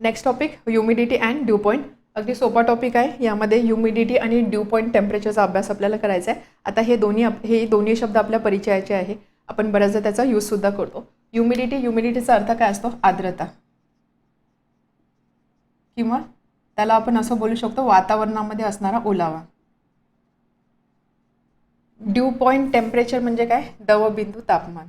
Next topic humidity and due point. अगदी सोपा topic आहे. यामध्ये ह्युमिडिटी आणि ड्यू पॉईंट टेम्परेचरचा अभ्यास आपल्याला करायचा आहे. आता हे दोन्ही शब्द आपल्या परिचयाचे आहे. आपण बऱ्याचदा त्याचा यूजसुद्धा करतो. ह्युमिडिटीचा अर्थ काय असतो? आर्द्रता, किंवा त्याला आपण असं बोलू शकतो वातावरणामध्ये असणारा ओलावा. ड्यू पॉईंट टेम्परेचर म्हणजे काय? दवबिंदू तापमान.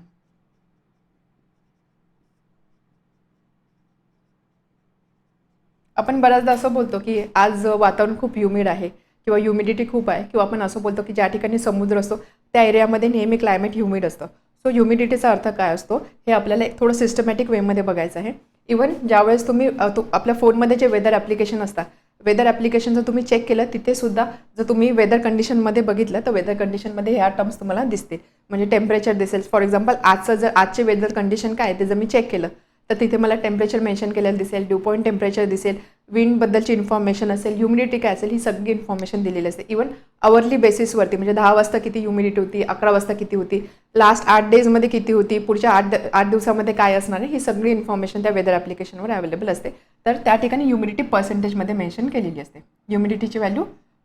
आपण बऱ्याचदा असं बोलतो की आज वातावरण खूप ह्युमिड आहे किंवा ह्युमिडिटी खूप आहे, किंवा आपण असं बोलतो की ज्या ठिकाणी समुद्र असतो त्या एरियामध्ये नेहमी क्लायमेट ह्युमिड असतं. सो ह्युमिडिटीचा अर्थ काय असतो हे आपल्याला थोडं सिस्टमॅटिक वेमध्ये बघायचं आहे. इवन ज्यावेळेस तुम्ही आपल्या फोनमध्ये जे वेदर ॲप्लिकेशन असतात, वेदर ॲप्लिकेशन जर तुम्ही चेक केलं तिथे सुद्धा जर तुम्ही वेदर कंडिशनमध्ये बघितलं तर वेदर कंडिशनमध्ये ह्या टर्म्स तुम्हाला दिसतील. म्हणजे टेम्परेचर दिसेल. फॉर एक्झाम्पल आजचे वेदर कंडिशन काय ते जर मी चेक केलं तर तिथे मला टेम्परेचर मेन्शन केलेलं दिसेल, ड्यू पॉईंट टेम्परेचर दिसेल, विंडबद्दलची इन्फॉर्मेशन असेल, ह्युमिडिटी काय असेल, ही सगळी इन्फॉर्मेशन दिलेली असते. इवन अवरली बेसिसवरती, म्हणजे 10 वाजता किती ह्युमिडिटी होती, 11 वाजता किती होती, लास्ट 8 डेजमध्ये किती होती, पुढच्या 8 दिवसामध्ये काय असणार आहे, ही सगळी इन्फॉर्मेशन त्या वेदर ॲप्लिकेशनवर अवेलेबल असते. तर त्या ठिकाणी ह्युमिडिटी पर्सेंटेजमध्ये मेन्शन केलेली असते. ह्युमिडिटीची व्हॅल्यू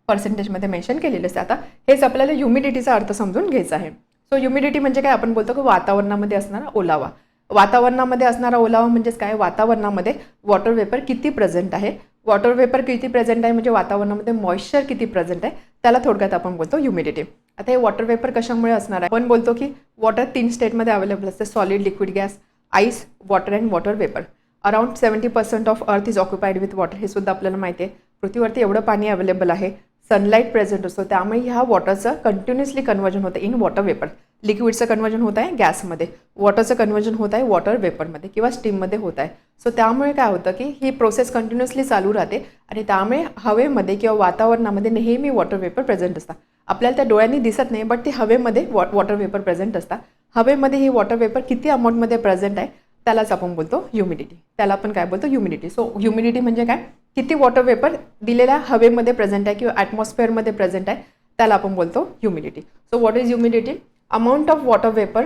पर्सेंटेजमध्ये मेन्शन केलेली असते. आता हेच आपल्याला ह्युमिडिटीचा अर्थ समजून घ्यायचा आहे. सो ह्युमिडिटी म्हणजे काय? आपण बोलतो की वातावरणामध्ये असणारा ओलावा. वातावरणामध्ये असणारा ओलावा म्हणजेच काय? वातावरणामध्ये वॉटर वेपर किती प्रेझेंट आहे. वॉटर वेपर किती प्रेझेंट आहे म्हणजे वातावरणामध्ये मॉइश्चर किती प्रेझेंट आहे, त्याला थोडक्यात आपण बोलतो ह्युमिडिटी. आता हे वॉटर वेपर कशामुळे असणार आहे? आपण बोलतो की वॉटर 3 स्टेटमध्ये अवेलेबल असते: solid, liquid, gas, ice, water and water vapour. Around 70% of earth is occupied with water. हे सुद्धा आपल्याला माहिती आहे. पृथ्वीवरती एवढं पाणी अवेलेबल आहे. सनलाईट प्रेझेंट असतो, त्यामुळे ह्या वॉटरचं कंटिन्युअसली कन्वर्जन होतं इन वॉटर वेपर. लिक्विडचं कन्वर्जन होत आहे गॅसमध्ये, वॉटरचं कन्वर्जन होत आहे वॉटर वेपरमध्ये किंवा स्टीममध्ये होत आहे. सो त्यामुळे काय होतं की ही प्रोसेस कंटिन्युअसली चालू राहते आणि त्यामुळे हवेमध्ये किंवा वातावरणामध्ये नेहमी वॉटर वेपर प्रेझेंट असतात. आपल्याला त्या डोळ्यांनी दिसत नाही, बट ती हवेमध्ये वॉटर वेपर प्रेझेंट असतात. हवेमध्ये ही वॉटर वेपर किती अमाऊंटमध्ये प्रेझेंट आहे त्यालाच आपण बोलतो ह्युमिडिटी. त्याला आपण काय बोलतो? ह्युमिडिटी. सो ह्युमिडिटी म्हणजे काय? किती वॉटर वेपर दिलेल्या हवेमध्ये प्रेझेंट आहे किंवा ॲटमॉस्फिअरमध्ये प्रेझेंट आहे, त्याला आपण बोलतो humidity. So what is humidity? Amount of water vapour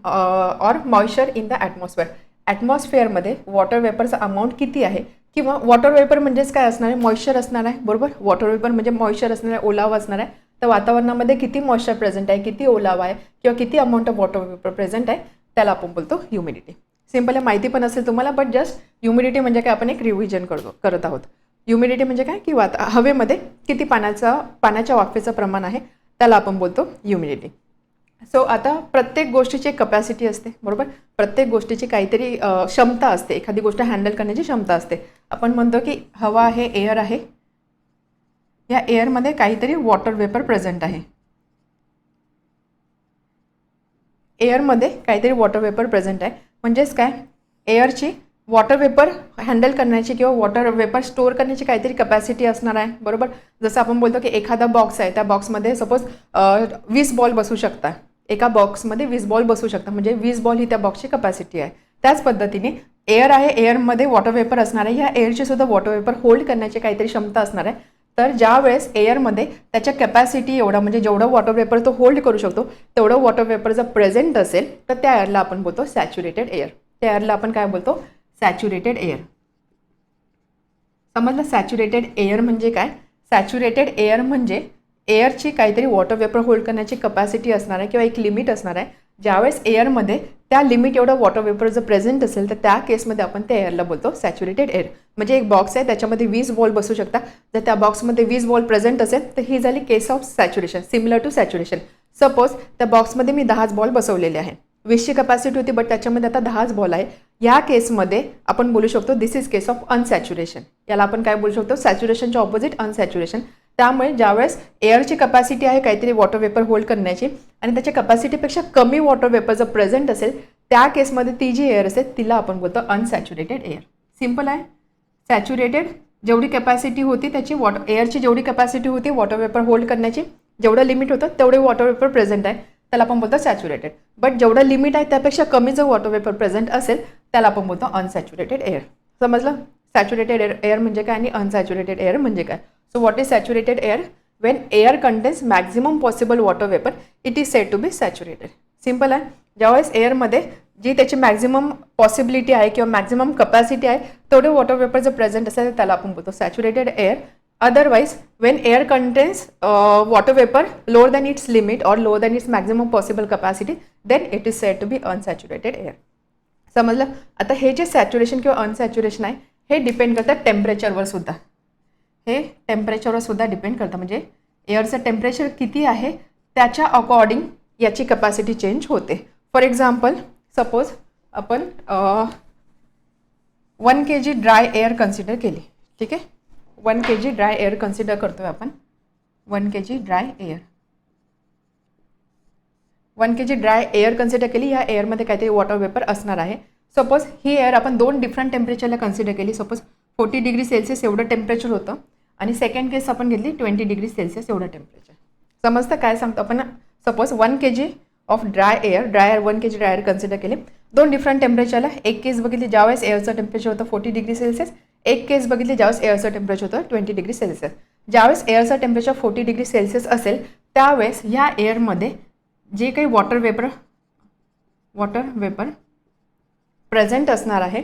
or moisture in the atmosphere. ॲटमॉस्फिअरमध्ये वॉटर वेपरचा अमाऊंट किती आहे, किंवा वॉटर वेपर म्हणजेच काय असणार आहे? मॉइश्चर असणार आहे, बरोबर. वॉटर वेपर म्हणजे मॉइश्चर असणार आहे, ओलावा असणार आहे. तर वातावरणामध्ये किती मॉइश्चर प्रेझेंट आहे, किती ओलावा आहे, किंवा किती amount of water vapour present आहे, त्याला आपण बोलतो ह्युमिडिटी. सिम्पल आहे, माहिती पण असेल तुम्हाला, बट जस्ट ह्युमिडिटी म्हणजे काय आपण एक रिव्हिजन करत आहोत. ह्युमिडिटी म्हणजे काय की हवेमध्ये किती पाण्याच्या वाफेचं प्रमाण आहे, त्याला आपण बोलतो ह्युमिडिटी. सो आता प्रत्येक गोष्टीची कपॅसिटी असते, बरोबर. प्रत्येक गोष्टीची काहीतरी क्षमता असते, एखादी गोष्ट हँडल करण्याची क्षमता असते. आपण म्हणतो की हवा आहे, एअर आहे, या एअरमध्ये काहीतरी वॉटर वेपर प्रेझेंट आहे. एअरमध्ये काहीतरी वॉटर वेपर प्रेझेंट आहे म्हणजेच काय? एअरची वॉटर वेपर हँडल करण्याची किंवा वॉटर वेपर स्टोअर करण्याची काहीतरी कपॅसिटी असणार आहे, बरोबर. जसं आपण बोलतो की एखादा बॉक्स आहे, त्या बॉक्समध्ये सपोज 20 बॉल बसू शकतात. एका बॉक्समध्ये 20 बॉल बसू शकतात, म्हणजे 20 बॉल ही त्या बॉक्सची कपॅसिटी आहे. त्याच पद्धतीने एअर आहे, एअरमध्ये वॉटर वेपर असणार आहे. ह्या एअरची सुद्धा वॉटर वेपर होल्ड करण्याची काहीतरी क्षमता असणार आहे. तर ज्या वेळेस एअरमध्ये त्याच्या कॅपॅसिटी एवढा, म्हणजे जेवढं वॉटर वेपर तो होल्ड करू शकतो तेवढं वॉटर वेपर जर प्रेझेंट असेल तर त्या एअरला आपण बोलतो सॅच्युरेटेड एअर. त्या एअरला आपण काय बोलतो? Saturated air. समजलं सॅच्युरेटेड एअर म्हणजे काय? सॅच्युरेटेड एअर म्हणजे एअरची काहीतरी वॉटर वेपर होल्ड करण्याची कपॅसिटी असणार आहे किंवा एक लिमिट असणार आहे. ज्यावेळेस एअरमध्ये त्या लिमिट एवढं वॉटर वेपर जर प्रेझेंट असेल तर त्या केसमध्ये आपण त्या एअरला बोलतो सॅच्युरेटेड एअर. म्हणजे एक बॉक्स आहे, त्याच्यामध्ये 20 बॉल बसू शकतात. जर त्या बॉक्समध्ये 20 बॉल प्रेझेंट असेल तर ही झाली case of saturation, similar to saturation. Suppose त्या बॉक्समध्ये मी 10 बॉल बसवलेले आहे. 20ची कपॅसिटी होती, बट त्याच्यामध्ये आता 10 बॉल आहे. या केसमध्ये आपण बोलू शकतो दिस इज केस ऑफ अनसॅच्युरेशन. याला आपण काय बोलू शकतो? सॅच्युरेशनच्या ऑपोजिट अनसॅच्युरेशन. त्यामुळे ज्यावेळेस एअरची कपॅसिटी आहे काहीतरी वॉटर वेपर होल्ड करण्याची आणि त्याच्या कपॅसिटीपेक्षा कमी वॉटर वेपर जर प्रेझेंट असेल त्या केसमध्ये ती जी एअर असेल तिला आपण बोलतो अनसॅच्युरेटेड एअर. सिम्पल आहे. सॅच्युरेटेड जेवढी कॅपॅसिटी होती त्याची एअरची जेवढी कॅपॅसिटी होती वॉटर वेपर होल्ड करण्याची, जेवढं लिमिट होतं तेवढे वॉटर वेपर प्रेझेंट आहे, त्याला आपण बोलतो सॅच्युरेटेड. बट जेवढं लिमिट आहे त्यापेक्षा कमी जर वॉटर वेपर प्रेझेंट असेल त्याला आपण बोलतो अनसॅच्युरेटेड एअर. समजलं? सॅच्युरेटेड एअर म्हणजे काय आणि अनसॅच्युरेटेड एअर म्हणजे काय? So what is saturated air? When air contains maximum possible water vapor, it is said to be saturated. Simple आहे. ज्यावेळेस एअरमध्ये जी त्याची मॅक्झिमम पॉसिबिलिटी आहे किंवा मॅक्झिमम कपॅसिटी आहे तेवढे वॉटर वेपर जर प्रेझेंट असेल तर त्याला आपण बोलतो saturated air. Otherwise when air contains water vapour lower than its limit or lower than its maximum possible capacity then it is said to be unsaturated air. समजलं. आता हे जे सॅच्युरेशन किंवा अनसॅच्युरेशन आहे हे डिपेंड करतं टेम्परेचरवर सुद्धा. हे टेम्परेचरवर सुद्धा डिपेंड करतं. म्हणजे एअरचं टेम्परेचर किती आहे त्याच्या अकॉर्डिंग याची कपॅसिटी चेंज होते. फॉर एक्झाम्पल सपोज आपण 1 kg ड्राय एअर कन्सिडर केली. ठीक आहे. 1 kg ड्राय एअर कन्सिडर करतोय आपण. 1 kg dry air 1 kg dry air consider केली. या एअरमध्ये काहीतरी वॉटर वेपर असणार आहे. सपोज ही एअर आपण 2 डिफरंट टेम्परेचरला कन्सिडर केली. सपोज 40 डिग्री सेल्सिअस एवढं टेम्परेचर होतं आणि सेकंड केस आपण घेतली 20 डिग्री सेल्सिअस एवढं टेम्परेचर. समजतं काय सांगतो आपण. Suppose 1 kg of dry air 1 kg dry air consider केले. 2 डिफरंट टेम्परेचरला एक केस बघितली ज्यावेळेस एअरचं टेम्परेचर होतं 40 डिग्री सेल्सिअस. एक केस बघितली ज्यावेळेस एअरचं टेम्परेचर होतं 20 डिग्री सेल्सिअस. ज्यावेळेस एअरचं टेम्परेचर 40 डिग्री सेल्सिअस असेल त्यावेळेस या एअरमध्ये जे काही वॉटर वेपर प्रेझेंट असणार आहे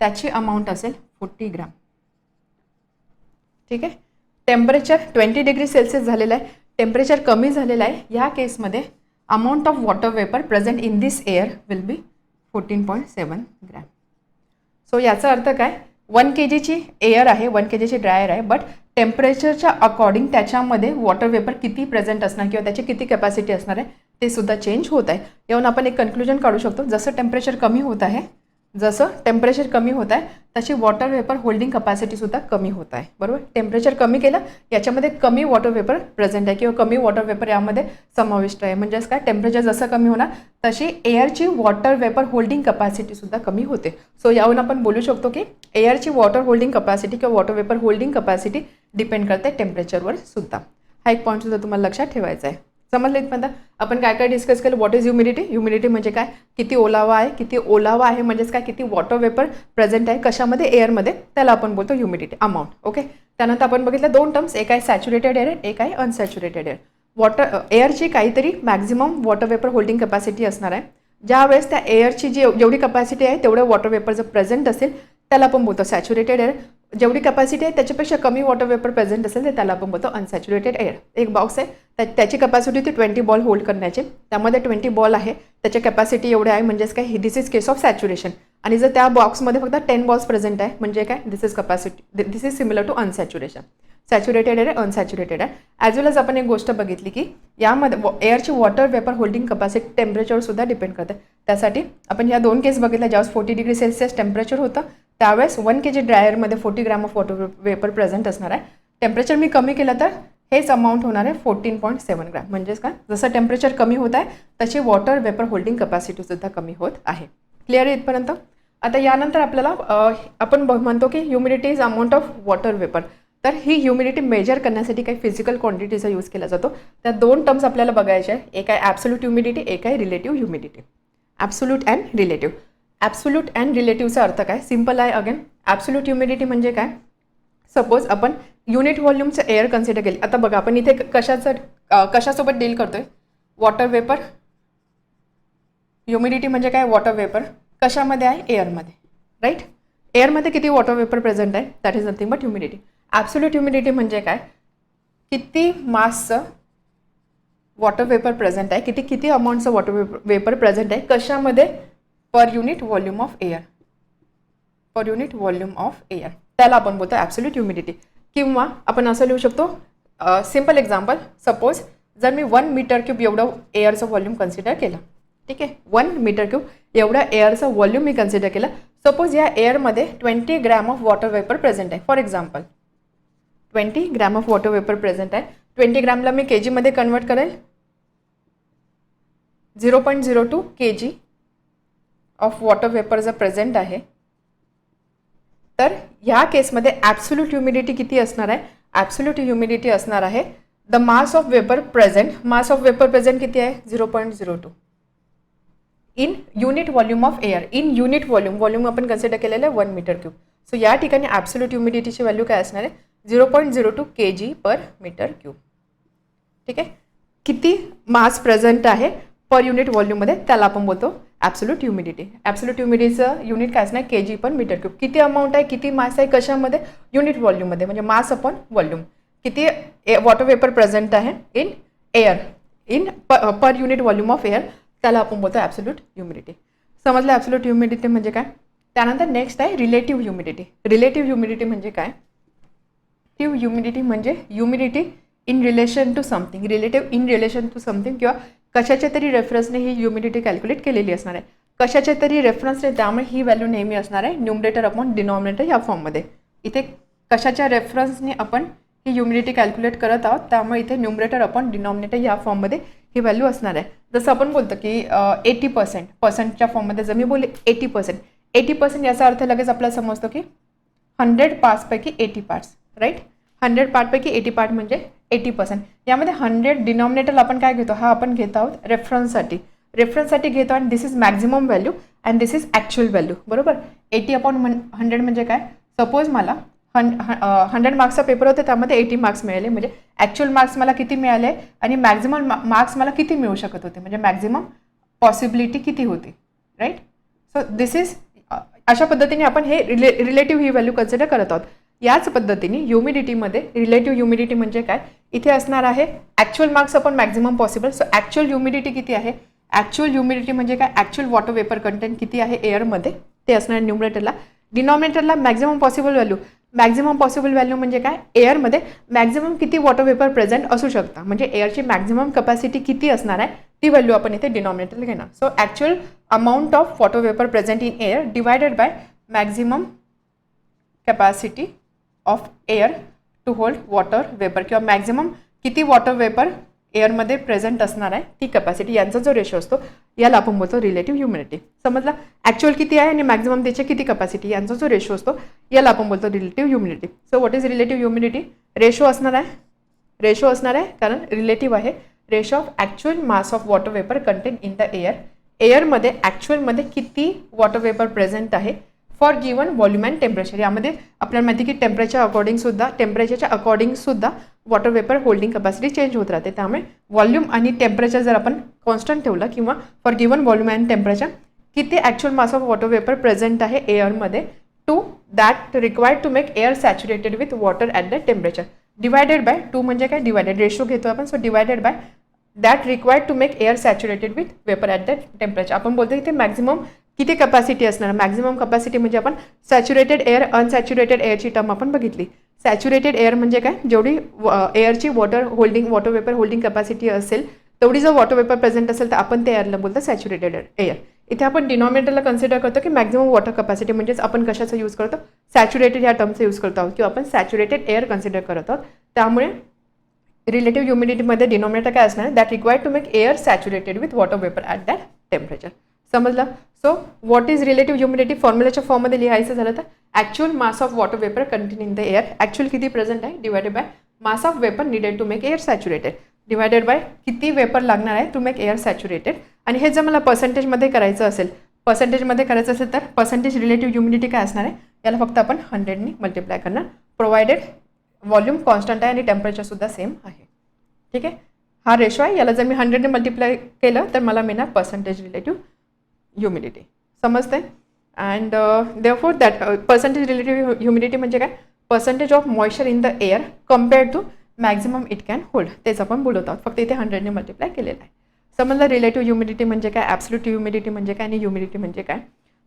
त्याची अमाऊंट असेल 40 ग्राम. ठीक आहे. टेम्परेचर 20 डिग्री सेल्सिअस झालेलं आहे. टेम्परेचर कमी झालेलं आहे. या केसमध्ये amount of water vapour present in this air will be 14.7 gram. So याचा अर्थ काय. 1 kgची एअर आहे 1 kgची ड्राय एअर आहे बट टेम्परेचरच्या अकॉर्डिंग त्याच्यामध्ये वॉटर वेपर किती प्रेझेंट असणार किंवा त्याची किती कॅपॅसिटी असणार आहे ते सुद्धा चेंज होत आहे. यावरून आपण एक कन्क्लुजन काढू शकतो. जसं टेम्परेचर कमी होत आहे तशी वॉटर वेपर होल्डिंग कपॅसिटी सुद्धा कमी होत आहे. बरोबर. टेम्परेचर कमी केलं याच्यामध्ये कमी वॉटर वेपर प्रेझेंट आहे किंवा कमी वॉटर वेपर यामध्ये समाविष्ट आहे. म्हणजेच काय टेम्परेचर जसं कमी होणार तशी एअरची वॉटर वेपर होल्डिंग कपॅसिटी सुद्धा कमी होते. सो यावरून आपण बोलू शकतो की एअरची वॉटर होल्डिंग कपॅसिटी किंवा water vapour holding capacity depend करते टेम्परेचरवर सुद्धा. हा एक पॉईंट सुद्धा तुम्हाला लक्षात ठेवायचा आहे. समजलं इथपर्यंत. आपण काय काय डिस्कस केलं. What is humidity. ह्युमिडिटी म्हणजे काय किती ओलावा आहे म्हणजेच काय किती वॉटर वेपर प्रेझेंट आहे कशामध्ये एअरमध्ये त्याला आपण बोलतो ह्युमिडिटी अमाऊंट. ओके. त्यानंतर आपण बघितलं 2 टर्म्स. एक आहे सॅच्युरेटेड एअर एक आहे अनसॅच्युरेटेड एअर. एअरची काहीतरी maximum water vapour holding capacity असणार आहे. ज्यावेळेस त्या एअरची जेवढी कपॅसिटी आहे तेवढं वॉटर वेपर जर प्रेझेंट असेल त्याला आपण बोलतो सॅच्युरेटेड एअर. जेवढी कपॅसिटी आहे त्याच्यापेक्षा कमी वॉटर वेपर प्रेझेंट असेल तर त्याला आपण बोलतो अनसॅच्युरेटेड एअर. एक बॉक्स आहे त्याची कपॅसिटी होती 20 बॉल होल्ड करण्याची. त्यामध्ये 20 बॉल आहे त्याची कपॅसिटी एवढे आहे म्हणजेच काय this is case of saturation. आणि जर त्या बॉक्समध्ये फक्त 10 बॉल्स प्रेझेंट आहे म्हणजे काय this is similar to unsaturation. Saturated air unsaturated आहे. ॲज वेल एज आपण एक गोष्ट बघितली की यामध्ये एअरची water vapour holding capacity temperature सुद्धा डिपेंड करते. त्यासाठी आपण ह्या 2 केस बघितल्या. ज्यावेळेस 40 डिग्री सेल्सिअस टेम्परेचर होतं त्यावेळेस 1 kg ड्रायरमध्ये 40 gram of water vapour present असणार आहे. टेम्परेचर मी कमी केलं तर हेच अमाऊंट होणार आहे 14.7 ग्रॅम. म्हणजेच काय जसं टेम्परेचर कमी होत आहे तशी वॉटर वेपर होल्डिंग कपॅसिटी सुद्धा कमी होत आहे. क्लिअर आहे इथपर्यंत. आता यानंतर आपल्याला आपण म्हणतो की humidity is amount of water vapour. तर ही ह्युमिडिटी मेजर करण्यासाठी काही फिजिकल क्वांटिटीचा यूज केला जातो. त्या 2 टर्म्स आपल्याला बघायचे आहे. एक आहे ॲब्सोल्यूट ह्युमिडिटी एक आहे relative humidity. Absolute and relative. Absolute and रिलेटिव्हचा अर्थ काय सिम्पल आहे. अगेन ॲब्सोल्यूट ह्युमिडिटी म्हणजे काय. सपोज आपण युनिट व्हॉल्यूमचं एअर कन्सिडर केली. आता बघा आपण इथे कशासोबत डील करतोय. Water vapour. ह्युमिडिटी म्हणजे काय वॉटर वेपर कशामध्ये आहे एअरमध्ये. राईट. एअरमध्ये किती वॉटर वेपर प्रेझेंट आहे that is nothing but humidity. Absolute humidity म्हणजे काय किती मासचं वॉटर वेपर प्रेझेंट आहे किती अमाऊंटचं वॉटर वेपर प्रेझेंट आहे कशामध्ये per unit volume of air. त्याला आपण बोलतो ॲब्सोल्यूट ह्युमिडिटी. किंवा आपण असं लिहू शकतो सिम्पल एक्झाम्पल. सपोज जर मी 1 मीटर क्यूब एवढं एअरचं व्हॉल्यूम कन्सिडर केलं. ठीक आहे. 1 मीटर क्यूब एवढं एअरचं व्हॉल्यूम मी कन्सिडर केलं. सपोज या एअरमध्ये 20 gram of water vapour present आहे. For example 20 gram of water vapour present आहे. 20 ग्रॅमला मी केजीमध्ये कन्वर्ट करेल 0.02 kg ऑफ वॉटर वेपर जर प्रेझेंट आहे तर ह्या केसमध्ये ॲब्सोल्यूट ह्युमिडिटी किती असणार आहे. ॲब्सोल्यूट ह्युमिडिटी असणार आहे the mass of vapour present. Mass of vapour present किती आहे 0.02 in unit volume of air. In unit volume आपण कन्सिडर केलेलं आहे 1 मीटर क्यूब. सो या ठिकाणी ॲब्सोल्यूट ह्युमिडिटीची व्हॅल्यू काय असणार आहे 0.02 kg पर मीटर क्यूब. ठीक आहे. किती मास प्रेझेंट आहे पर युनिट व्हॉल्यूममध्ये, त्याला आपण बोलतो ॲब्सोल्यूट ह्युमिडिटी. ॲब्सोल्यूट ह्युमिडिटीचं युनिट काय असणार, kg पर मीटर क्यूब. किती अमाऊंट आहे, किती मास आहे कशामध्ये, युनिट व्हॉल्यूममध्ये, म्हणजे मास अपॉन व्हॉल्यूम. किती वॉटर वेपर प्रेझेंट आहे in air, in per unit volume of air, त्याला आपण बोलतो ॲब्सोल्यूट ह्युमिडिटी. समजलं ॲब्सोल्यूट ह्युमिडिटी म्हणजे काय. त्यानंतर नेक्स्ट आहे रिलेटिव्ह ह्युमिडिटी. रिलेटिव्ह ह्युमिडिटी म्हणजे काय, रिलेटिव्ह ह्युमिडिटी म्हणजे humidity in relation to something, relative in relation to something, किंवा कशाच्या तरी रेफरन्सने ही ह्युमिडिटी कॅल्क्युलेट केलेली असणार आहे. कशाच्या तरी रेफरन्सने, त्यामुळे ही व्हॅल्यू नेहमी असणार आहे न्यूमरेटर अपॉन डिनॉमिनेटर या फॉर्ममध्ये. इथे कशाच्या रेफरन्सने आपण ही ह्युमिडिटी कॅल्क्युलेट करत आहोत, त्यामुळे इथे न्यूमरेटर अपॉन डिनॉमिनेटर या फॉर्ममध्ये ही व्हॅल्यू असणार आहे. जसं आपण बोलतो की 80%, पर्सेंटच्या फॉर्ममध्ये जर मी बोलले 80% याचा अर्थ लगेच आपल्याला समजतो की 100 पार्ट्सपैकी 80 पार्ट्स, राईट. 100 पार्टपैकी 80 पार्ट म्हणजे 80%. यामध्ये 100 डिनॉमिनेटरला आपण काय घेतो, हा आपण घेत आहोत रेफरन्ससाठी घेतो, आणि this is maximum value and this is actual value, बरोबर. 80/100 म्हणजे काय, सपोज मला 100 मार्क्सचा पेपर होते, त्यामध्ये 80 मार्क्स मिळाले, म्हणजे ॲक्च्युअल मार्क्स मला किती मिळाले आणि मॅक्झिमम मार्क्स मला किती मिळू शकत होते, म्हणजे मॅक्झिमम पॉसिबिलिटी किती होती, राईट. सो दिस इज, अशा पद्धतीने आपण हे रिलेटिव्ह ही व्हॅल्यू कन्सिडर करत आहोत. याच पद्धतीने ह्युमिडिटीमध्ये रिलेटिव्ह ह्युमिडिटी म्हणजे काय, इथे असणार आहे actual marks upon maximum possible. So actual humidity किती आहे, ॲक्च्युअल ह्युमिडिटी म्हणजे काय, ॲक्च्युअल वॉटर वेपर कंटेंट किती आहे एअरमध्ये, ते असणार न्यूमरेटरला. डिनॉमिनेटरला maximum possible value. Maximum possible value म्हणजे काय, एअरमध्ये मॅक्झिमम किती वॉटर वेपर प्रेझेंट असू शकता, म्हणजे एअरची मॅक्झिमम कपॅसिटी किती असणार आहे ती व्हॅल्यू आपण इथे डिनॉमिनेटरला घेणार. So actual amount of water vapour present in air divided by maximum capacity of air to hold water vapour, किंवा मॅक्झिमम किती वॉटर वेपर एअरमध्ये प्रेझेंट असणार आहे ती कपॅसिटी, यांचा जो रेशो असतो याला आपण बोलतो रिलेटिव्ह ह्युमिडिटी. समजला. ॲक्च्युअल किती आहे आणि मॅक्झिमम त्याची किती कपॅसिटी, यांचा जो रेशो असतो याला आपण बोलतो relative humidity. So what is relative humidity, ratio असणार आहे कारण रिलेटिव्ह आहे. Ratio of actual mass of water vapour content in the air, एअरमध्ये ॲक्च्युअलमध्ये किती वॉटर वेपर प्रेझेंट आहे for given volume and temperature. यामध्ये आपल्याला माहिती की टेम्परेचरच्या अकॉर्डिंग सुद्धा water vapour holding capacity change होत राहते. त्यामुळे व्हॉल्यूम आणि टेम्परेचर जर आपण कॉन्स्टंट ठेवलं, किंवा for given volume and temperature किती actual mass of water vapour present आहे एअरमध्ये to that required to make air saturated with water at the temperature, divided by 2 म्हणजे काय, डिवायडेड, रेशो घेतो आपण. So divided by that required to make air saturated with vapour at the temperature. आपण बोलतो इथे maximum किती capacity असणार, maximum capacity म्हणजे आपण सॅच्युरेटेड एअर, अनसॅच्युरेटेड एअरची टर्म आपण बघितली. सॅच्युरेटेड एअर म्हणजे काय, जेवढी एअरची वॉटर वेपर होल्डिंग कपॅसिटी असेल तेवढी जर वॉटर वेपर प्रेझेंट असेल तर आपण त्या एअरला बोलतो सॅच्युरेटेड एअर. इथे आपण डिनॉमिनेटरला कन्सिडर करतो की मॅक्झिमम वॉटर कपॅसिटी, म्हणजेच आपण कशाचा यूज करतो, सॅच्युरेटेड या टर्मचा यूज करतो आहोत, किंवा आपण सॅच्युरेटेड एअर कन्सिडर करत आहोत. त्यामुळे रिलेटिव्ह ह्युमिडिटीमध्ये डिनॉमिनेटर काय असणार, that required to make air saturated with water vapour at that temperature. समजलं. So what is relative humidity, फॉर्म्युलाच्या फॉर्ममध्ये लिहायचं झालं तर actual mass of water vapour content in the air, actual किती प्रेझेंट आहे divided by mass of vapour needed to make air saturated, divided by किती vapour लागणार आहे टू मेक एअर सॅच्युरेटेड. आणि हे जर मला पर्सेंटेजमध्ये करायचं असेल तर पर्सेंटेज रिलेटिव्ह ह्युमिडिटी काय असणार आहे, याला फक्त आपण 100ने मल्टिप्लाय करणार, प्रोव्हाइडेड व्हॉल्यूम कॉन्स्टंट आहे आणि टेम्परेचरसुद्धा सेम आहे. ठीक आहे, हा रेशो आहे. याला जर मी 100ने मल्टिप्लाय केलं तर मला मिळणार पर्सेंटेज रिलेटिव्ह ह्युमिडिटी. समजते. And therefore that percentage relative humidity म्हणजे काय, percentage of moisture in the air compare to maximum it can hold, तेच आपण बोलत आहोत, फक्त इथे 100ने मल्टिप्लाय केलेलं आहे. समजलं. रिलेटिव्ह ह्युमिडिटी म्हणजे काय, ॲब्सोल्यूट ह्युमिडिटी म्हणजे काय आणि ह्युमिडिटी म्हणजे काय.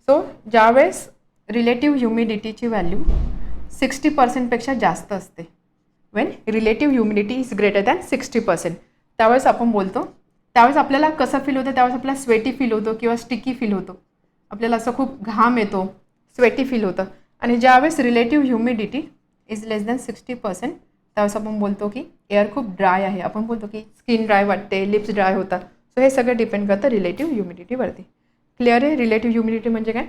सो ज्यावेळेस रिलेटिव्ह ह्युमिडिटीची व्हॅल्यू 60% जास्त असते, Wien relative humidity is greater than 60%, त्यावेळेस आपण बोलतो, त्यावेळेस आपल्याला कसं फील होतं, त्यावेळेस आपल्याला स्वेटी फील होतो किंवा स्टिकी फील होतो, आपल्याला असं खूप घाम येतो, स्वेटी फील होतं. आणि ज्यावेळेस relative humidity is less than 60%, त्यावेळेस आपण बोलतो की एअर खूप ड्राय आहे, आपण बोलतो की स्किन ड्राय वाटते, लिप्स ड्राय होतात. सो हे सगळं डिपेंड करतं रिलेटिव्ह ह्युमिडिटीवरती. क्लिअर आहे. रिलेटिव्ह ह्युमिडिटी म्हणजे काय,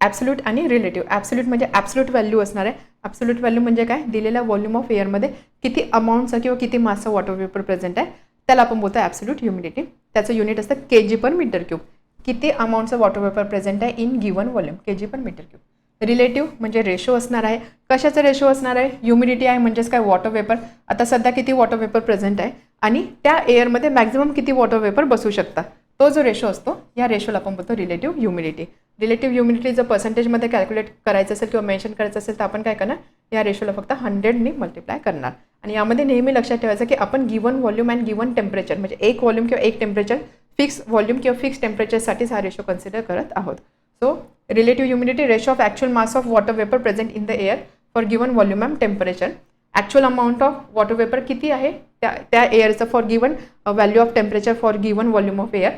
ॲब्सोल्यूट आणि रिलेटिव्ह. ॲब्सोल्यूट म्हणजे ॲब्सोल्यूट व्हॅल्यू असणार आहे. ॲब्सोल्यूट व्हॅल्यू म्हणजे काय, दिलेल्या व्हॉल्यूम ऑफ एअरमध्ये किती अमाऊंटचा किंवा किती मासचा वॉटर वेपर प्रेझेंट आहे, त्याला आपण बोलतो ॲब्सोल्यूट ह्युमिडिटी. त्याचं युनिट असतं kg/m³. किती अमाऊंटचं वॉटर वेपर प्रेझेंट आहे in given volume, kg/m³. Relative म्हणजे रेशो असणार आहे. कशाचा रेशो असणार आहे, ह्युमिडिटी आहे म्हणजेच काय, वॉटर वेपर. आता सध्या किती वॉटर वेपर प्रेझेंट आहे आणि त्या एअरमध्ये मॅक्झिमम किती वॉटर वेपर बसू शकता तो जो रेशो असतो या रेशोला आपण बोलतो रिलेटिव्ह ह्युमिडिटी. रिलेटिव्ह ह्युमिडिटी जर पर्सेंटेजमध्ये कॅल्क्युलेट करायचं असेल किंवा मेन्शन करायचं असेल तर आपण काय करणार, या रेशोला फक्त 100ने मल्टिप्लाय करणार. आणि यामध्ये नेहमी लक्षात ठेवायचं की आपण given volume and given temperature म्हणजे एक व्हॉल्यूम किंवा एक टेम्परेचर फिक्स व्हॉल्यूम किंवा फिक्स टेम्परेचरसाठीच हा रेशो कन्सिडर करत आहोत. So relative humidity ratio of actual mass of water vapour present in the air for given volume and temperature. Actual amount of water vapour किती आहे त्या एअरचं for given value of temperature for given volume of air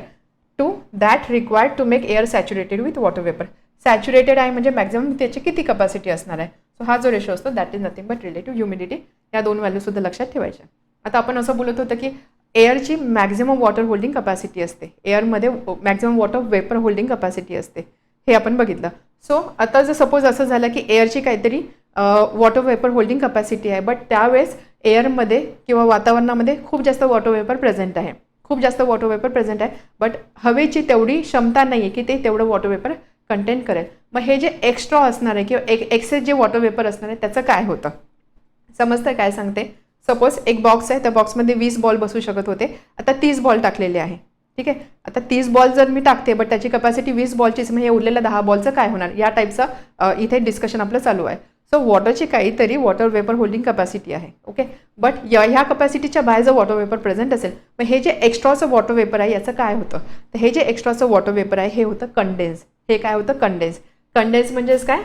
to that required to make air saturated with water vapour. Saturated आहे म्हणजे maximum त्याची किती capacity असणार आहे. सो हा जो रेशो असतो that is nothing but relative humidity. या दोन व्हॅल्यूसुद्धा लक्षात ठेवायच्या. आता आपण असं बोलत होतं की एअरची मॅक्झिमम वॉटर होल्डिंग कपॅसिटी असते, एअरमध्ये maximum water vapour holding capacity असते, हे आपण बघितलं. सो आता जर सपोज असं झालं की एअरची काहीतरी वॉटर वेपर होल्डिंग कपॅसिटी आहे, बट त्यावेळेस एअरमध्ये किंवा वातावरणामध्ये खूप जास्त वॉटर वेपर प्रेझेंट आहे, खूप जास्त वॉटर वेपर प्रेझेंट आहे, बट हवेची तेवढी क्षमता नाही आहे की ते तेवढं वॉटर वेपर कंटेन करेल. मग हे जे एक्स्ट्रा असणार आहे किंवा एक्सेस जे वॉटर वेपर असणार आहे त्याचं काय होतं समजतं काय सांगते. सपोज एक बॉक्स आहे, त्या बॉक्समध्ये 20 बॉल बसू शकत होते, आता 30 बॉल टाकलेले आहे. ठीक आहे, आता 30 बॉल जर मी टाकते बट त्याची कपॅसिटी 20 बॉलचीच, मग हे उरलेल्या 10 बॉलचं काय होणार, या टाईपचं इथे डिस्कशन आपलं चालू आहे. सो वॉटरची काहीतरी वॉटर वेपर होल्डिंग कपॅसिटी आहे. ओके, बट ह्या कपॅसिटीच्या बाहेर जर वॉटर वेपर प्रेझेंट असेल, मग हे जे एक्स्ट्राचं वॉटर वेपर आहे याचं काय होतं, तर हे जे एक्स्ट्राचं वॉटर वेपर आहे हे होतं कंडेन्स. हे काय होतं, कंडेन्स. कंडेन्स म्हणजेच काय,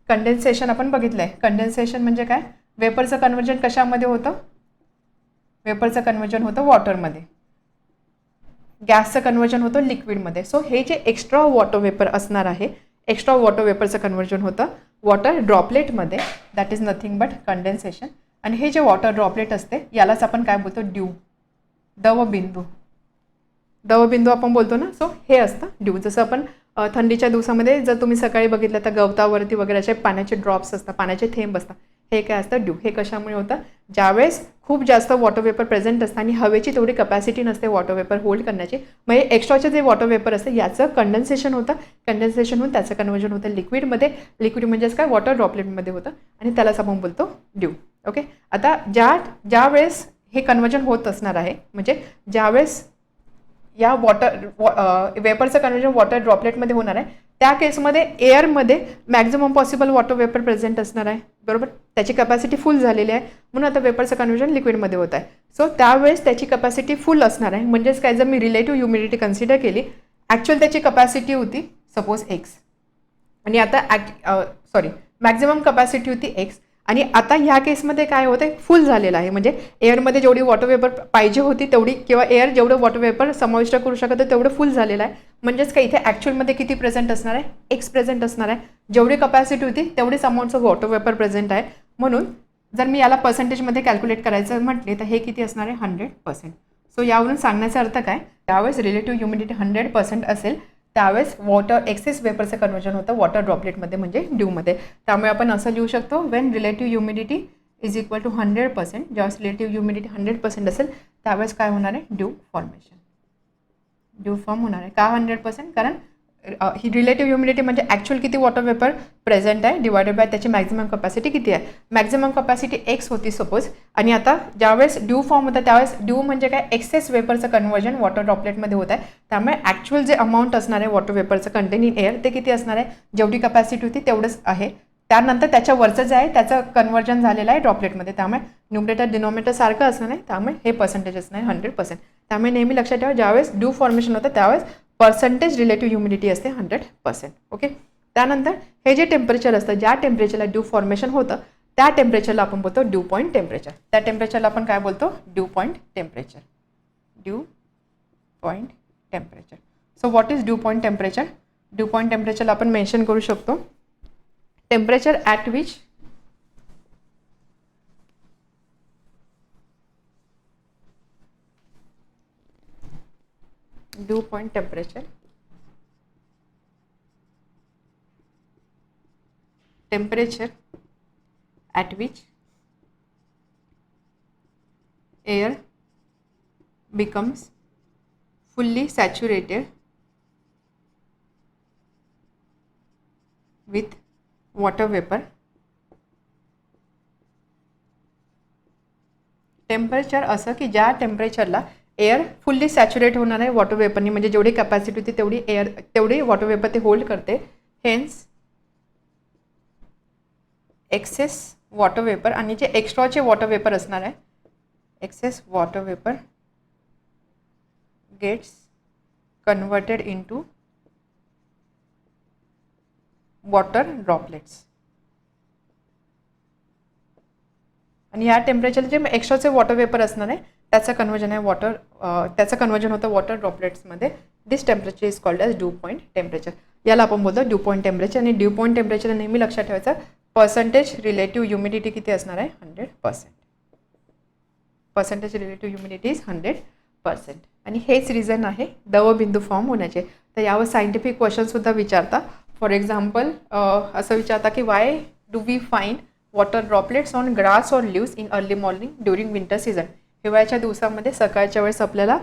कंडेन्सेशन आपण बघितलं आहे. कंडेन्सेशन म्हणजे काय, वेपरचं कन्व्हर्जन कशामध्ये होतं, वेपरचं कन्व्हर्जन होतं वॉटरमध्ये, गॅसचं कन्व्हर्जन होतं लिक्विडमध्ये. सो हे जे एक्स्ट्रा वॉटर वेपर असणार आहे, एक्स्ट्रा वॉटर वेपरचं कन्व्हर्जन होतं वॉटर ड्रॉपलेटमध्ये, that is nothing but condensation. आणि हे जे वॉटर ड्रॉपलेट असते यालाच आपण काय बोलतो, ड्यू, दवबिंदू. दवबिंदू आपण बोलतो ना. सो हे असतं ड्यू. जसं आपण थंडीच्या दिवसामध्ये जर तुम्ही सकाळी बघितलं तर गवतावरती वगैरे असे पाण्याचे ड्रॉप्स असतात, पाण्याचे थेंब असतात, हे काय असतं, ड्यू. हे कशामुळे होतं, ज्यावेळेस खूप जास्त वॉटर वेपर प्रेझेंट असतं आणि हवेची तेवढी कपॅसिटी नसते वॉटर वेपर होल्ड करण्याची, मग हे एक्स्ट्राचे जे वॉटर वेपर असते याचं कंडेन्सेशन होतं, कंडेन्सेशन होऊन त्याचं कन्व्हर्जन होतं लिक्विडमध्ये, लिक्विड म्हणजेच काय, वॉटर ड्रॉपलेटमध्ये होतं आणि त्यालाच आपण बोलतो ड्यू. ओके, आता ज्या वेळेस हे कन्व्हर्जन होत असणार आहे, म्हणजे ज्यावेळेस या वेपरचं कन्व्हर्जन वॉटर ड्रॉपलेटमध्ये होणार आहे, त्या केसमध्ये एअरमध्ये maximum possible water vapour present असणार आहे, बरोबर. त्याची कपॅसिटी फुल झालेली आहे म्हणून आता वेपरचं कन्व्हर्जन लिक्विडमध्ये होत आहे. सो त्यावेळेस त्याची कपॅसिटी फुल असणार आहे, म्हणजेच काय, जर मी रिलेटिव्ह ह्युमिडिटी कन्सिडर केली, ॲक्च्युअल त्याची कपॅसिटी होती सपोज एक्स आणि आता मॅक्झिमम कपॅसिटी होती एक्स आणि आता ह्या केसमध्ये काय होतं, फुल झालेलं आहे, म्हणजे एअरमध्ये जेवढी वॉटर वेपर पाहिजे होती तेवढी किंवा एअर जेवढं वॉटर वेपर समाविष्ट करू शकत आहे तेवढं फुल झालेलं आहे. म्हणजेच काय, इथे ॲक्च्युअलमध्ये किती प्रेझेंट असणार आहे, एक्स प्रेझेंट असणार आहे. जेवढी कपॅसिटी होती तेवढीच अमाऊंटचं वॉटर वेपर प्रेझेंट आहे. म्हणून जर मी याला पर्सेंटेजमध्ये कॅल्क्युलेट करायचं म्हटले तर हे किती असणार आहे, 100%. सो यावरून सांगण्याचा अर्थ काय, त्यावेळेस रिलेटिव्ह ह्युमिडिटी 100% असेल त्यावेळेस वॉटर एक्सेस वेपरचं कन्व्हर्जन होतं वॉटर ड्रॉपलेटमध्ये म्हणजे ड्यूमध्ये. त्यामुळे आपण असं लिहू शकतो, when relative humidity is equal to 100%, ज्यावेळेस रिलेटिव्ह ह्युमिडिटी 100% असेल त्यावेळेस काय होणार आहे, ड्यू फॉर्मेशन, ड्यू फॉर्म होणार आहे. का 100%, कारण ही रिलेटिव्ह ह्युमिडिटी म्हणजे ॲक्च्युअल किती वॉटर वेपर प्रेझेंट आहे डिवायडेड बाय त्याची मॅक्झिमम कपॅसिटी किती आहे. मॅक्झिमम कपॅसिटी एक्स होती सपोज, आणि आता ज्यावेळेस ड्यू फॉर्म होता त्यावेळेस ड्यू म्हणजे काय, एक्सेस वेपरचं कन्व्हर्जन वॉटर ड्रॉपलेटमध्ये होत आहे. त्यामुळे ॲक्च्युअल जे अमाऊंट असणार आहे वॉटर वेपरचं कंटेन इन एअर ते किती असणार आहे, जेवढी कपॅसिटी होती तेवढंच आहे. त्यानंतर त्याच्यावरचं जे आहे त्याचं कन्व्हर्जन झालेलं आहे ड्रॉपलेटमध्ये, त्यामुळे न्यूमरेटर डिनॉमिनेटर सारखं असणार आहे, त्यामुळे हे पर्सेंटेज असणार आहे 100%. त्यामुळे नेहमी लक्षात ठेवा, ज्यावेळेस ड्यू फॉर्मेशन होतं त्यावेळेस पर्सेंटेज रिलेटिव्ह ह्युमिडिटी असते 100%. ओके, त्यानंतर हे जे टेम्परेचर असतं, ज्या टेम्परेचरला ड्यू फॉर्मेशन होतं त्या टेम्परेचरला आपण बोलतो ड्यू पॉईंट टेम्परेचर. त्या टेम्परेचरला आपण काय बोलतो, dew point temperature, dew point temperature. So what is dew point temperature, dew point टेम्परेचरला आपण मेन्शन करू शकतो temperature at which dew point temperature at which air becomes fully saturated with water vapor. Temperature असं की ज्या टेम्परेचरला air fully saturate होणार आहे water वेपरनी, म्हणजे जेवढी कॅपॅसिटी होती तेवढी वॉटर वेपर ते होल्ड करते. हेन्स एक्सेस वॉटर वेपर आणि जे एक्स्ट्राचे वॉटर वेपर असणार आहे, excess water vapour gets converted into water droplets. आणि या टेम्परेचर जे एक्स्ट्राचे वॉटर वेपर असणार आहे त्याचं कन्वर्जन आहे त्याचं कन्वर्जन होतं वॉटर ड्रॉपलेट्समध्ये. This temperature is called as dew point temperature. याला आपण बोलतो ड्यू पॉईंट टेम्परेचर. आणि ड्यू पॉईंट टेम्परेचर नेहमी लक्षात ठेवायचं, पर्सेंटेज रिलेटिव्ह ह्युमिडिटी किती असणार आहे, 100%. Percentage relative humidity is 100%. आणि हेच रिझन आहे दवबिंदू फॉर्म होण्याचे. तर यावर सायंटिफिक क्वेश्चनसुद्धा विचारता. फॉर एक्झाम्पल असं विचारता की why do we find water droplets on grass or leaves in early morning during winter season. हिवाळ्याच्या दिवसामध्ये सकाळच्या वेळेस आपल्याला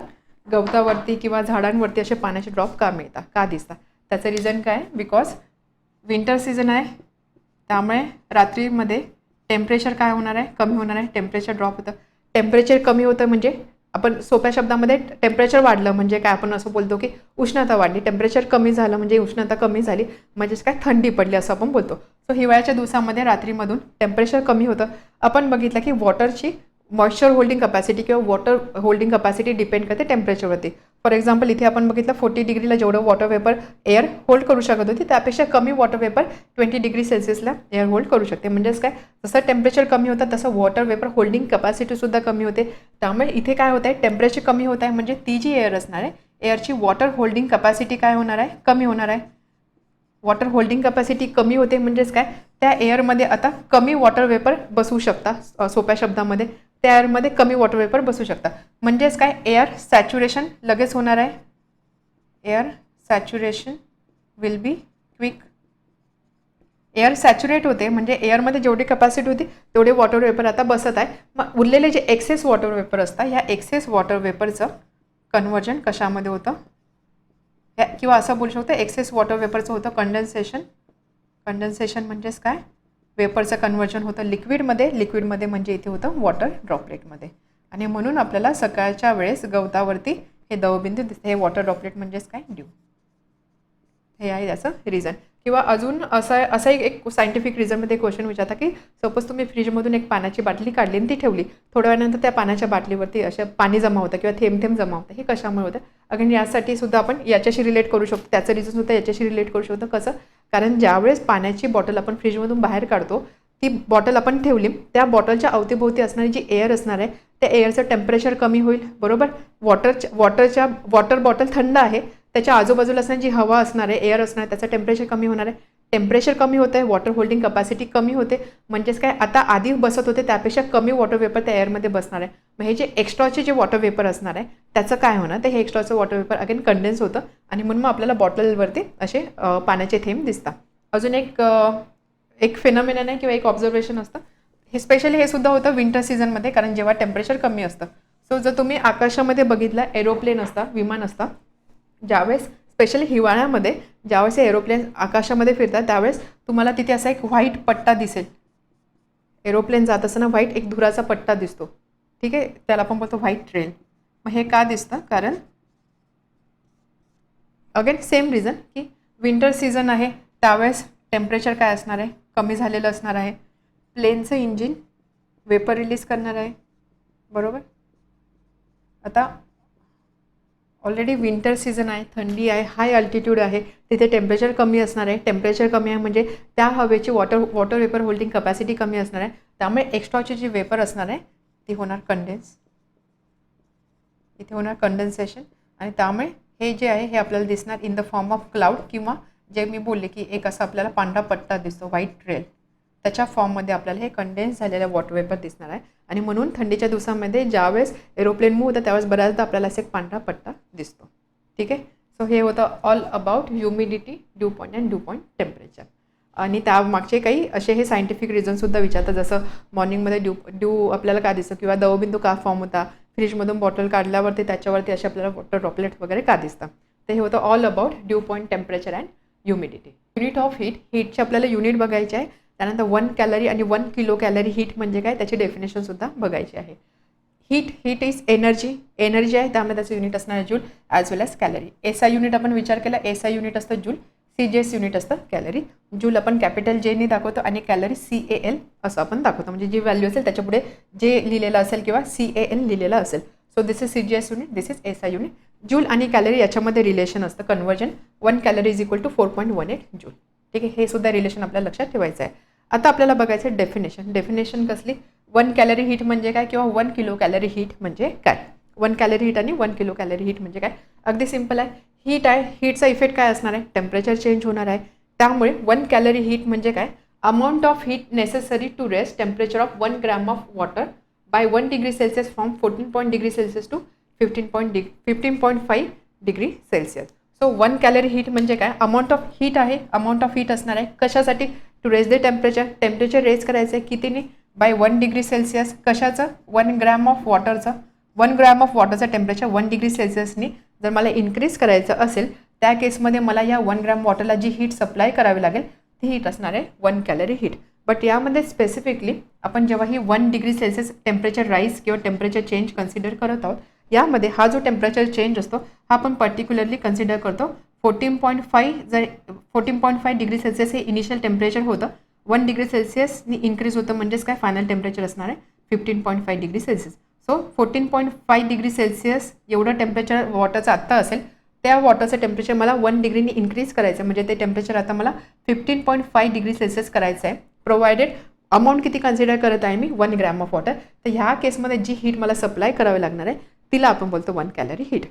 गवतावरती किंवा झाडांवरती असे पाण्याचे ड्रॉप का मिळतात, का दिसतात? त्याचं रिझन काय? बिकॉज विंटर सीझन आहे, त्यामुळे रात्रीमध्ये टेम्परेचर काय होणार आहे, कमी होणार आहे. टेम्परेचर ड्रॉप होतं. टेम्परेचर कमी होतं म्हणजे आपण सोप्या शब्दामध्ये टेम्परेचर वाढलं म्हणजे काय, आपण असं बोलतो की उष्णता वाढली. टेम्परेचर कमी झालं म्हणजे उष्णता कमी झाली, म्हणजेच काय, थंडी पडली असं आपण बोलतो. सो हिवाळ्याच्या दिवसामध्ये रात्रीमधून टेम्परेचर कमी होतं. आपण बघितलं की वॉटरची मॉइश्चर होल्डिंग कपॅसिटी किंवा वॉटर होल्डिंग कपॅसिटी डिपेंड करते टेम्परेचरवरती. फॉर एक्झाम्पल इथे आपण बघितलं 40 डिग्रीला जेवढं वॉटर वेपर एअर होल्ड करू शकत होती त्यापेक्षा कमी वॉटर वेपर 20 डिग्री सेल्सिअसला एअर होल्ड करू शकते. म्हणजेच काय, जसं टेम्परेचर कमी होतं तसं वॉटर वेपर होल्डिंग कपॅसिटीसुद्धा कमी होते. त्यामुळे इथे काय होत आहे, टेम्परेचर कमी होत आहे म्हणजे ती जी एअर असणार आहे एअरची वॉटर होल्डिंग कपॅसिटी काय होणार आहे, कमी होणार आहे. वॉटर होल्डिंग कपॅसिटी कमी होते म्हणजेच काय, त्या एअरमध्ये आता कमी वॉटर वेपर बसू शकता. सोप्या शब्दामध्ये त्या एअरमध्ये कमी वॉटर वेपर बसू शकता. म्हणजेच काय, एअर सॅच्युरेशन लगेच होणार आहे. Air saturation will be quick. Air saturate होते म्हणजे एअरमध्ये जेवढी कपॅसिटी होती तेवढे वॉटर वेपर आता बसत आहे. मग उरलेले जे एक्सेस वॉटर वेपर असतात, ह्या एक्सेस वॉटर वेपरचं कन्वर्जन कशामध्ये होतं, किंवा असं बोलू शकतो एक्सेस वॉटर वेपरचं होतं कंडेन्सेशन. कंडेन्सेशन म्हणजेच काय, वेपरचं कन्वर्जन होतं लिक्विडमध्ये. लिक्विडमध्ये म्हणजे इथे होतं वॉटर ड्रॉपलेटमध्ये. आणि म्हणून आपल्याला सकाळच्या वेळेस गवतावरती हे दवबिंदू दिसते. हे वॉटर ड्रॉपलेट म्हणजेच काय, ड्यू. हे आहे याचं रिझन. किंवा अजून असा एक सायंटिफिक रिझनमध्ये क्वेश्चन विचारता की सपोज तुम्ही फ्रीजमधून एक पाण्याची बाटली काढली आणि ती ठेवली, थोड्या वेळानंतर त्या पाण्याच्या बाटलीवरती असं पाणी जमा होतं किंवा थेंब थेंब जमा होतं. हे कशामुळे होतं? अगेन यासाठी सुद्धा आपण याच्याशी रिलेट करू शकतो. त्याचं रिझन सुद्धा याच्याशी रिलेट करू शकतो. कसं? कारण ज्यावेळेस पाण्याची बॉटल आपण फ्रीजमधून बाहेर काढतो, ती बॉटल आपण ठेवली, त्या बॉटलच्या अवतीभोवती असणारी जी एअर असणार आहे त्या एअरचं टेम्परेचर कमी होईल, बरोबर. वॉटर बॉटल थंड आहे, त्याच्या आजूबाजूला असणारी जी हवा असणार आहे, एअर असणार आहे, त्याचं टेम्परेचर कमी होणार आहे. टेम्परेचर कमी होतं आहे, वॉटर होल्डिंग कपॅसिटी कमी होते. म्हणजेच काय, आता आधी बसत होते त्यापेक्षा कमी वॉटर वेपर त्या एअरमध्ये बसणार आहे. मग हे जे एक्स्ट्राचे जे वॉटर वेपर असणार आहे त्याचं काय होणार, तर हे एक्स्ट्राचं वॉटर वेपर अगेन कंडेन्स होतं आणि म्हणून मग आपल्याला बॉटलवरती असे पाण्याचे थेंब दिसतात. अजून एक फिनॉमिनन आहे किंवा एक ऑब्झर्वेशन असतं. हे स्पेशली हे सुद्धा होतं विंटर सीझनमध्ये, कारण जेव्हा टेम्परेचर कमी असतं. सो जर तुम्ही आकाशामध्ये बघितलं, एरोप्लेन असतात, विमान असतात, ज्यावेळेस स्पेशली हिवाळ्यामध्ये ज्यावेळेस एरोप्लेन आकाशामध्ये फिरतात त्यावेळेस तुम्हाला तिथे असा एक व्हाईट पट्टा दिसेल. एरोप्लेन जात असताना व्हाईट एक धुराचा पट्टा दिसतो, ठीक आहे, त्याला आपण बोलतो व्हाईट ट्रेल. मग हे का दिसतं? कारण अगेन सेम रिझन की विंटर सीझन आहे, त्यावेळेस टेम्परेचर काय असणार आहे, कमी झालेलं असणार आहे. प्लेनचं इंजिन वेपर रिलीज करणार आहे, बरोबर. आता ऑलरेडी विंटर सीझन आहे, थंडी आहे, हाय अल्टिट्यूड आहे, तिथे टेम्परेचर कमी असणार आहे. टेम्परेचर कमी आहे म्हणजे त्या हवेची वॉटर वेपर होल्डिंग कपॅसिटी कमी असणार आहे. त्यामुळे एक्स्ट्राची जी वेपर असणार आहे ती होणार कंडेन्स, इथे होणार कंडेन्सेशन. आणि त्यामुळे हे जे आहे हे आपल्याला दिसणार in the form of cloud, किंवा जे मी बोलले की एक असा आपल्याला पांढरा पट्टा दिसतो, व्हाईट ट्रेल, त्याच्या फॉर्ममध्ये आपल्याला हे कंडेन्स झालेलं वॉटर वेपर दिसणार आहे. आणि म्हणून थंडीच्या दिवसामध्ये ज्यावेळेस एरोप्लेन मूव्ह होतं त्यावेळेस बऱ्याचदा आपल्याला असे एक पांढरा पट्टा दिसतो, ठीक आहे. सो हे होतं all about humidity, due point and due point temperature. आणि त्यामागचे काही असे हे सायंटिफिक रिझनसुद्धा विचारतात, जसं मॉर्निंगमध्ये ड्यू आपल्याला का दिसतं, किंवा दवबिंदू का फॉर्म होता, फ्रीजमधून बॉटल काढल्यावरती त्याच्यावरती असे आपल्याला वॉटर ड्रॉपलेट वगैरे का दिसतं. तर हे होतं all about dew point temperature and humidity. Unit of हीटचे आपल्याला युनिट बघायचे आहे. त्यानंतर 1 कॅलरी आणि 1 किलो कॅलरी हीट म्हणजे काय त्याची डेफिनेशनसुद्धा बघायची आहे. हीट इज एनर्जी आहे, त्यामध्ये त्याचं युनिट असणार आहे जूल ॲज वेल ॲज कॅलरी. एसआय युनिट आपण विचार केला, एसआय युनिट असतं जूल, CJS युनिट असतं कॅलरी. जूल आपण कॅपिटल जेने दाखवतो आणि कॅलरी CAL असं आपण दाखवतो, म्हणजे जी व्हॅल्यू असेल त्याच्यापुढे जे लिहिलेलं असेल किंवा CAL लिहिलेलं असेल. So this is CJS unit, this is SI unit. Joule आणि कॅलरी याच्यामध्ये रिलेशन असतं conversion, 1 calorie is equal to 4.18 joule. ठीक आहे, हे सुद्धा रिलेशन आपल्याला लक्षात ठेवायचं आहे. आता आपल्याला बघायचं आहे डेफिनेशन कसली. 1 कॅलरी हीट म्हणजे काय किंवा 1 किलो कॅलरी हीट म्हणजे काय. 1 कॅलरी हीट आणि 1 किलो कॅलरी हीट म्हणजे काय. अगदी सिंपल आहे. हीट आहे, हीटचा इफेक्ट काय असणार आहे, टेम्परेचर चेंज होणार आहे. त्यामुळे 1 कॅलरी हीट म्हणजे काय, amount of heat necessary to raise temperature of 1 gram of water by 1 degree Celsius from 14 degree Celsius to 15.5 degree Celsius. So 1 calorie heat म्हणजे काय, अमाऊंट ऑफ हीट आहे, अमाऊंट ऑफ हीट असणार आहे कशासाठी, to raise the temperature raise करायचं आहे कितीने, by 1 degree Celsius. कशाचं, 1 ग्रॅम ऑफ वॉटरचं. 1 ग्रॅम ऑफ वॉटरचं टेम्परेचर 1 डिग्री सेल्सियसनी जर मला इन्क्रीज करायचं असेल, त्या केसमध्ये मला या 1 ग्रॅम वॉटरला जी हीट सप्लाय करावी लागेल ती हीट असणार आहे 1 कॅलरी हीट. बट यामध्ये स्पेसिफिकली आपण जेव्हा ही 1 डिग्री सेल्सियस टेम्परेचर राईज किंवा टेम्परेचर चेंज कन्सिडर करत आहोत, यामध्ये हा जो टेम्परेचर चेंज असतो हा आपण पर्टिक्युलरली कन्सिडर करतो 14.5 डिग्री सेल्सियस हे इनिशियल टेम्परेचर होतं. 1 डिग्री सेल्सियसनी इन्क्रीज होतं म्हणजेच काय, फायनल टेम्परेचर असणार आहे 15.5 degree Celsius. So 14.5 degree Celsius एवढं टेम्परेचर वॉटरचं आत्ता असेल, त्या वॉटरचं टेम्परेचर मला 1 डिग्रीनी इन्क्रीज करायचं आहे, म्हणजे ते टेम्परेचर आता मला 15.5 डिग्री सेल्सियस करायचं आहे. प्रोव्हायडेड अमाऊंट किती कन्सिडर करत आहे मी, 1 ग्रॅम ऑफ वॉटर. तर ह्या केसमध्ये जी हीट मला सप्लाय करावी लागणार आहे तिला आपण बोलतो 1 कॅलरी हीट.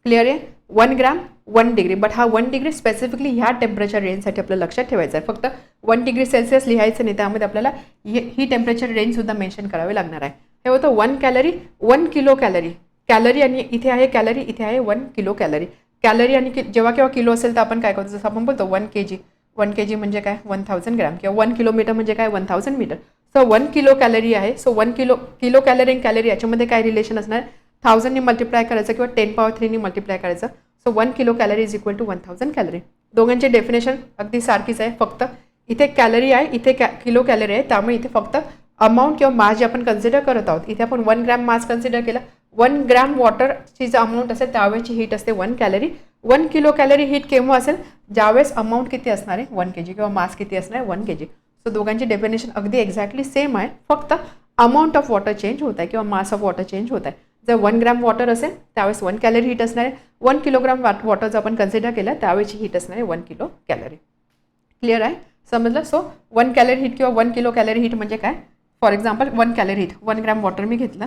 क्लिअर आहे. 1 ग्रॅम 1 डिग्री, बट हा 1 डिग्री स्पेसिफिकली ह्या टेम्परेचर रेंजसाठी आपल्याला लक्षात ठेवायचं आहे. फक्त 1 डिग्री सेल्सियस लिहायचं नाही, त्यामध्ये आपल्याला ही टेम्परेचर रेंजसुद्धा मेन्शन करावी लागणार आहे. हे होतं 1 कॅलरी 1 किलो कॅलरी. कॅलरी आणि इथे आहे कॅलरी, इथे आहे 1 किलो कॅलरी. कॅलरी आणि जेव्हा केव्हा किलो असेल तर आपण काय करतो, जसं आपण बोलतो 1 kg. 1 kg म्हणजे काय, 1000 ग्रॅम, किंवा 1 किलोमीटर म्हणजे काय, 1000 मीटर. सो 1 किलो कॅलरी आहे. सो 1 किलो कॅलरी आणि कॅलरी याच्यामध्ये काय रिलेशन असणार, 1000ने मल्टिप्लाय करायचं किंवा 10³ मल्टिप्लाय करायचं. So 1 kilo calorie is equal to 1000 calorie. दोघांची डेफिनेशन अगदी सारखीच आहे, फक्त इथे कॅलरी आहे, इथे किलो कॅलरी आहे. त्यामुळे इथे फक्त अमाऊंट किंवा मास जे आपण कन्सिडर करत आहोत, इथे आपण 1 ग्रॅम मास कन्सिडर केला. 1 ग्रॅम वॉटरची जे अमाऊंट असेल त्यावेळेची हीट असते 1 कॅलरी. 1 किलो कॅलरी हीट केव्हा असेल, ज्यावेळेस अमाऊंट किती असणार आहे 1 kg किंवा मास किती असणार आहे 1 kg. सो दोघांची डेफिनेशन अगदी एक्झॅक्टली सेम आहे, फक्त अमाऊंट ऑफ वॉटर चेंज होत आहे किंवा मास ऑफ वॉटर चेंज होत आहे. जर 1 ग्रॅम वॉटर असेल त्यावेळेस 1 कॅलरी हीट असणार आहे. 1 किलोग्राम वॉटर जर आपण कन्सिडर केलं त्यावेळेची हीट असणार आहे 1 किलो कॅलरी. क्लिअर आहे, समजलं. सो 1 कॅलरी हीट किंवा 1 किलो कॅलरी हीट म्हणजे काय, for example 1 calorie heat, 1 gram water मी घेतलं,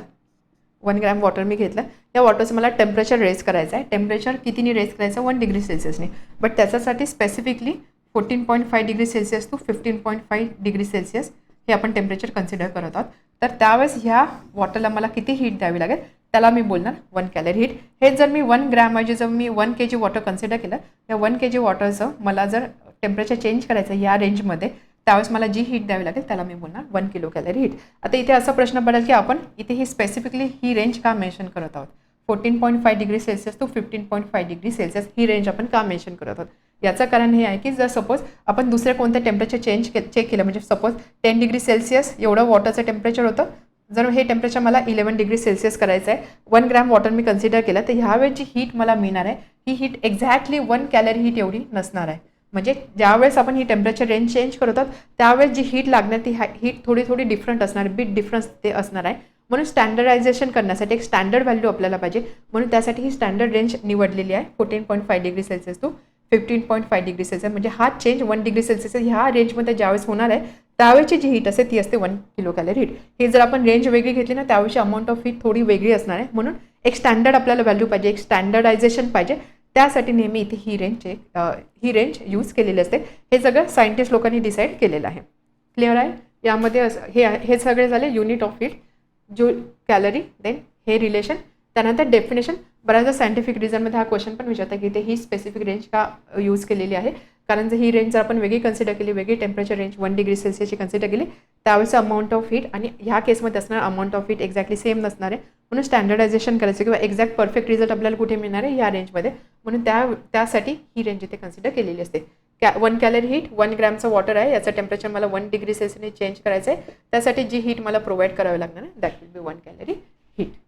1 ग्रॅम वॉटर मी घेतलं. या वॉटरचं मला टेम्परेचर रेज करायचं आहे. टेम्परेचर कितीने रेज करायचं, 1 डिग्री सेल्सियसने. बट त्याच्यासाठी specifically 14.5 degree Celsius to 15.5 degree Celsius हे आपण टेम्परेचर कन्सिडर करत आहोत. तर त्यावेळेस ह्या वॉटरला मला किती हीट द्यावी लागेल त्याला मी बोलणार 1 कॅलरी हीट. हे जर मी 1 ग्रॅम ऐवजी जर मी 1 kg वॉटर कन्सिडर केलं, या 1 kg वॉटरचं मला जर टेम्परेचर चेंज करायचं या रेंजमध्ये, त्यावेळेस मला जी हीट द्यावी लागेल त्याला मी बोलणार 1 किलो कॅलरी हीट. आता इथे असा प्रश्न पडेल की आपण इथे ही स्पेसिफिकली ही रेंज का मेन्शन करत आहोत, 14.5 degree Celsius to 15.5 degree Celsius ही रेंज आपण का मेन्शन करत आहोत. याचं कारण हे आहे की जर सपोज आपण दुसरे कोणते टेम्परेचर चेक केलं, म्हणजे सपोज 10 डिग्री सेल्सियस एवढं वॉटरचं टेम्परेचर होतं, जर हे टेम्परेचर मला 11 डिग्री सेल्सियस करायचं आहे, 1 ग्रॅम वॉटर मी कन्सिडर केलं, तर ह्यावेळेस जी हीट मला मिळणार आहे ही हीट एक्झॅक्टली 1 कॅलरी हीट एवढी नसणार आहे. म्हणजे ज्यावेळेस आपण ही टेम्परेचर रेंज चेंज करत आहोत त्यावेळेस जी हीट लागणार ती हीट थोडी डिफरंट असणार, बिट डिफरन्स ते असणार आहे. म्हणून स्टँडर्डायझेशन करण्यासाठी एक स्टँडर्ड व्हॅल्यू आपल्याला पाहिजे, म्हणून त्यासाठी ही स्टँडर्ड रेंज निवडलेली आहे 14.5 degree Celsius to 15.5 degree Celsius. म्हणजे हा चेंज 1 डिग्री सेल्सियस ह्या रेंजमध्ये ज्यावेळेस होणार आहे त्यावेळेची जी हीट असते ती असते 1 किलो कॅलरी हीट. ही जर आपण रेंज वेगळी घेतली ना त्यावेळेची अमाऊंट ऑफ हीट थोडी वेगळी असणार आहे. म्हणून एक स्टँडर्ड आपल्याला व्हॅल्यू पाहिजे, एक स्टँडर्डायझेशन पाहिजे. त्यासाठी नेहमी इथे ही रेंज यूज केलेली असते. हे सगळं सायंटिस्ट लोकांनी डिसाईड केलेलं आहे. क्लिअर आहे. यामध्ये हे सगळे झाले unit of heat, joule, calorie, then हे रिलेशन. त्यानंतर डेफिनेशन. बऱ्याचदा सायंटिफिक रिझनमध्ये हा क्वेश्चन पण विचारतात की इथे ही स्पेसिफिक रेंज का यूज केलेली आहे. कारण जर ही रेंज जर आपण वेगळी कन्सिडर केली, वेगळी टेम्परेचर रेंज 1 डिग्री सेल्सियसची कन्सिडर केली, त्यावेळेचं अमाऊंट ऑफ हीट आणि ह्या केसमध्ये असणार amount of heat exactly same नसणार आहे. म्हणून स्टँडर्डायझेशन करायचं किंवा एक्झॅक्ट परफेक्ट रिझल्ट आपल्याला कुठे मिळणार आहे या रेंजमध्ये. म्हणून त्यासाठी ही रेंज इथे कन्सिडर केलेली असते. 1 कॅलरी हीट, 1 ग्रॅमचं वॉटर आहे, याचं टेम्परेचर मला 1 डिग्री सेल्सियसने चेंज करायचं आहे. त्यासाठी जी हीट मला प्रोव्हाइड करावी लागणार आहे that will be 1 calorie heat.